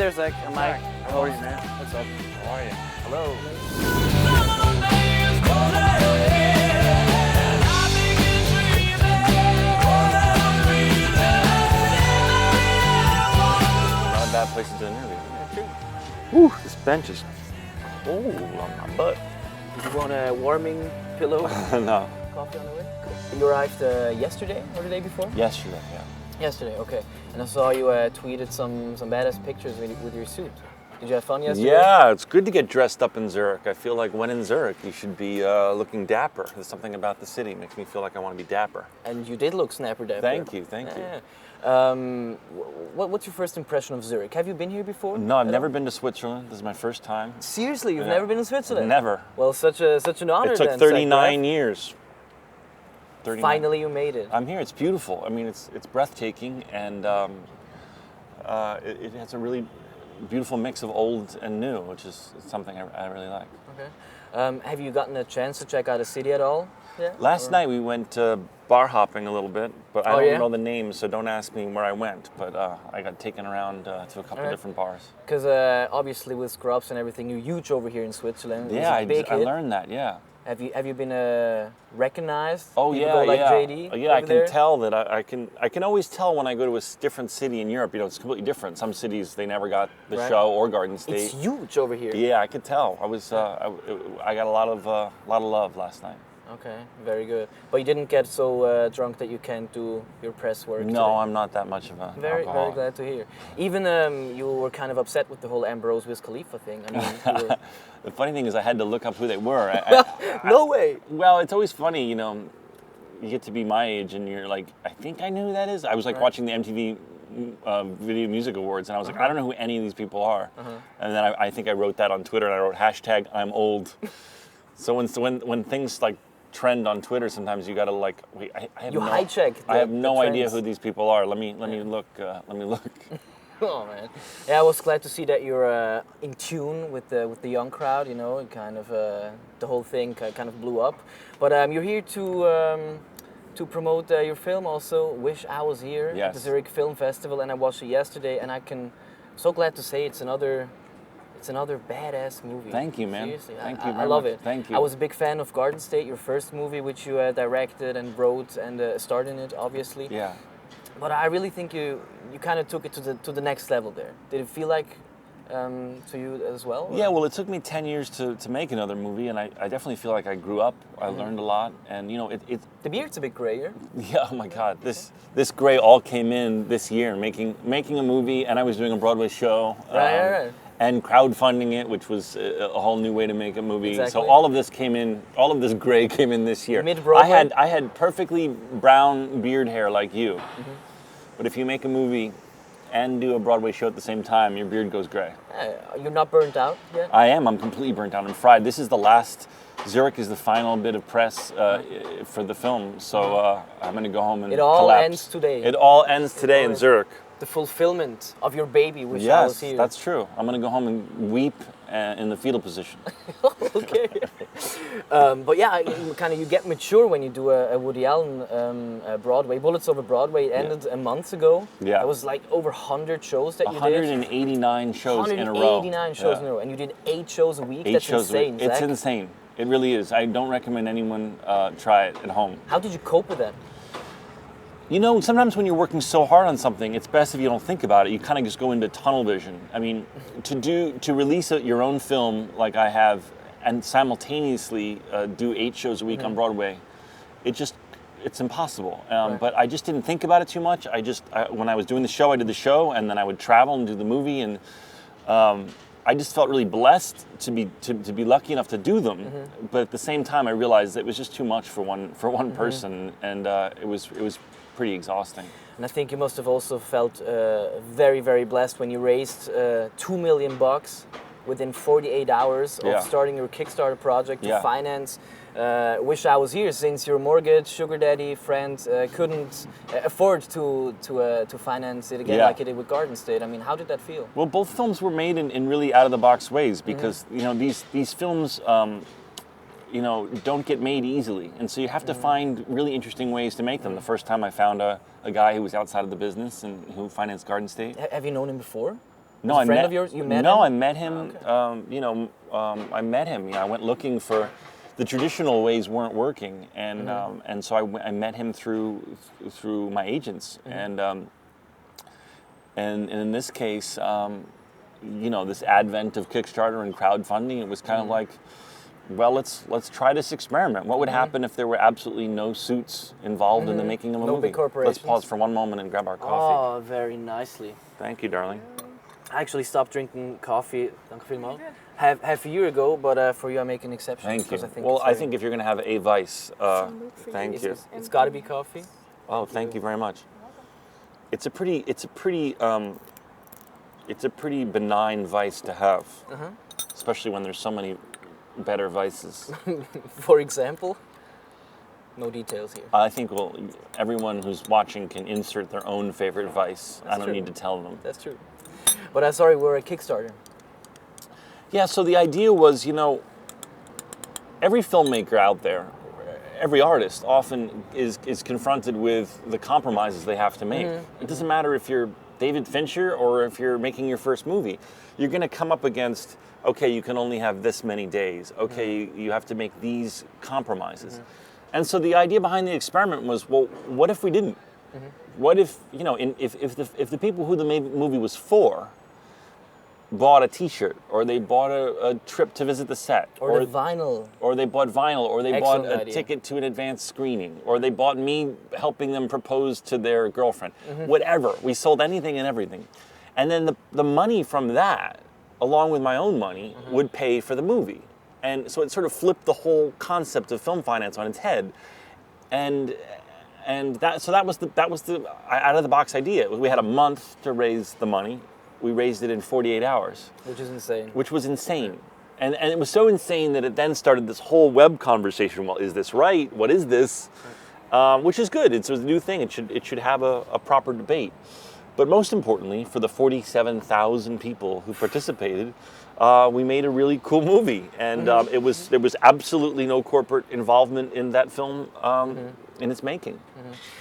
there, Zach. I'm Mike. How are you, man? What's up? How are you? Hello. Not a bad place to do an interview. Whew, this bench is cold on my butt. Did you want a warming pillow? No. Coffee on the way? You arrived yesterday or the day before? Yesterday, yeah. Yesterday, okay. And I saw you tweeted some badass pictures with your suit. Did you have fun yesterday? Yeah, it's good to get dressed up in Zurich. I feel like when in Zurich, you should be looking dapper. There's something about the city makes me feel like I want to be dapper. And you did look snapper dapper. Thank you, thank you. What's your first impression of Zurich? Have you been here before? No, I've never been to Switzerland. This is my first time. Seriously, you've Yeah. never been to Switzerland? Never. Well, such an honor. It took then, 39 Zach, years. 39. Finally, you made it. I'm here. It's beautiful. I mean, it's breathtaking, and it has a really beautiful mix of old and new, which is something I really like. Okay. Have you gotten a chance to check out a city at all? Yeah. Last night we went bar hopping a little bit, but I Oh, don't yeah? know the names, so don't ask me where I went. But I got taken around to a couple Alright. different bars. Because obviously with Scrubs and everything, you're huge over here in Switzerland. It's Yeah, a big I hit. learned that. Yeah. Have you been recognized? Oh People yeah, go like yeah. JD Yeah, I over can there? tell that I can always tell when I go to a different city in Europe. You know, it's completely different. Some cities they never got the Right. Show or Garden State. It's huge over here. Yeah, I could tell. I was I got a lot of love last night. Okay, very good. But you didn't get so drunk that you can't do your press work. No, today. I'm not that much of a Very alcoholic. glad to hear. Even you were kind of upset with the whole Ambrose Wiz Khalifa thing. I mean, you were... The funny thing is, I had to look up who they were. No way. Well, it's always funny, you know. You get to be my age, and you're like, I think I knew who that is. I was like Right. watching the MTV Video Music Awards, and I was like, I don't know who any of these people are. And then I think I wrote that on Twitter, and I wrote hashtag I'm old. So when things like trend on Twitter, sometimes you gotta like wait. I have You no, high-check I have the no idea trends. who these people are. Let me look. Let me look. Oh man, yeah, I was glad to see that you're in tune with the young crowd. You know, and kind of the whole thing kind of blew up. But you're here to promote your film also. Wish I Was Here at the Yes. Zürich Film Festival, and I watched it yesterday, and so glad to say it's another badass movie. Thank you, man. Seriously, Thank I you very love much. it. Thank you. I was a big fan of Garden State, your first movie, which you directed and wrote and starred in it, obviously. Yeah. But I really think you kind of took it to the next level there. Did it feel like to you as well? or- Yeah, well, it took me 10 years to make another movie, and I definitely feel like I grew up. I learned a lot, and you know, it The beard's a bit grayer. yeah, oh my God, this gray all came in this year, making a movie, and I was doing a Broadway show. Right. And crowdfunding it, which was a whole new way to make a movie. Exactly. So all of this came in, all of this gray came in this year. Mid-Broadway? I had perfectly brown beard hair like you, but if you make a movie and do a Broadway show at the same time, your beard goes gray. You're not burnt out yet? I'm completely burnt out. I'm fried. This is the last, Zurich is the final bit of press for the film, so I'm gonna go home and It all collapse. ends today. It all ends today in Zurich. The fulfillment of your baby, Wish I Was Yes, Here. that's true. I'm gonna go home and weep in the fetal position. Okay. But yeah, you get mature when you do a Woody Allen Broadway. Bullets Over Broadway, it ended a month ago. Yeah. It was like over 100 shows that you did. 189 shows in a row. 189 shows in a row. And you did 8 shows a week. That's shows insane, a week. It's Zach. insane. It really is. I don't recommend anyone try it at home. How did you cope with that? You know, sometimes when you're working so hard on something, it's best if you don't think about it. You kind of just go into tunnel vision. I mean, to release your own film like I have, and simultaneously do 8 shows a week on Broadway, it's impossible. Right. But I just didn't think about it too much. When I was doing the show, I did the show, and then I would travel and do the movie, and I just felt really blessed to be lucky enough to do them. But at the same time, I realized it was just too much for one person, and it was pretty exhausting. And I think you must have also felt very, very blessed when you raised $2 million within 48 hours of Yeah. starting your Kickstarter project to Yeah. finance Wish I Was Here, since your mortgage, sugar daddy, friend couldn't afford to finance it again Yeah. like it did with Garden State. I mean, how did that feel? Well, both films were made in really out-of-the-box ways because, you know, these films, you know, don't get made easily. And so you have to find really interesting ways to make them. The first time I found a guy who was outside of the business and who financed Garden State. Have you known him before? No, a friend of yours? You met him? No, I met him. Oh, okay. I met him. I went looking for the traditional ways weren't working, and so I met him through my agents, and in this case, this advent of Kickstarter and crowdfunding, it was kind of like, well, let's try this experiment. What would happen if there were absolutely no suits involved in the making of a No movie? big corporations. Let's pause for one moment and grab our coffee. Oh, very nicely. Thank you, darling. I actually stopped drinking coffee, dank u vielmals, half a year ago, but for you I make an exception. Thank you. because I think Well, it's I very- think if you're going to have a vice, thank you. It's got to be coffee. Oh, thank you very much. It's a pretty benign vice to have, especially when there's so many better vices. For example, no details here. I think everyone who's watching can insert their own favorite vice. I don't true. need to tell them. That's true. But sorry, we're a Kickstarter. Yeah, so the idea was, every filmmaker out there, every artist often is confronted with the compromises they have to make. It doesn't matter if you're David Fincher or if you're making your first movie. You're going to come up against, okay, you can only have this many days. Okay, you have to make these compromises. And so the idea behind the experiment was, well, what if we didn't? What if, if the people who the movie was for bought a T-shirt, or they bought a trip to visit the set, Or the vinyl. or they bought vinyl, or they Excellent bought a idea. ticket to an advanced screening, or they bought me helping them propose to their girlfriend. Whatever. We sold anything and everything. And then the money from that, along with my own money, would pay for the movie. And so it sort of flipped the whole concept of film finance on its head. And that was the out of the box idea. We had a month to raise the money. We raised it in 48 hours. Which is insane. Which was insane. And it was so insane that it then started this whole web conversation. Well, is this right? What is this? Which is good. It's a new thing. It should have a proper debate. But most importantly, for the 47,000 people who participated, we made a really cool movie. And there was absolutely no corporate involvement in that film in its making.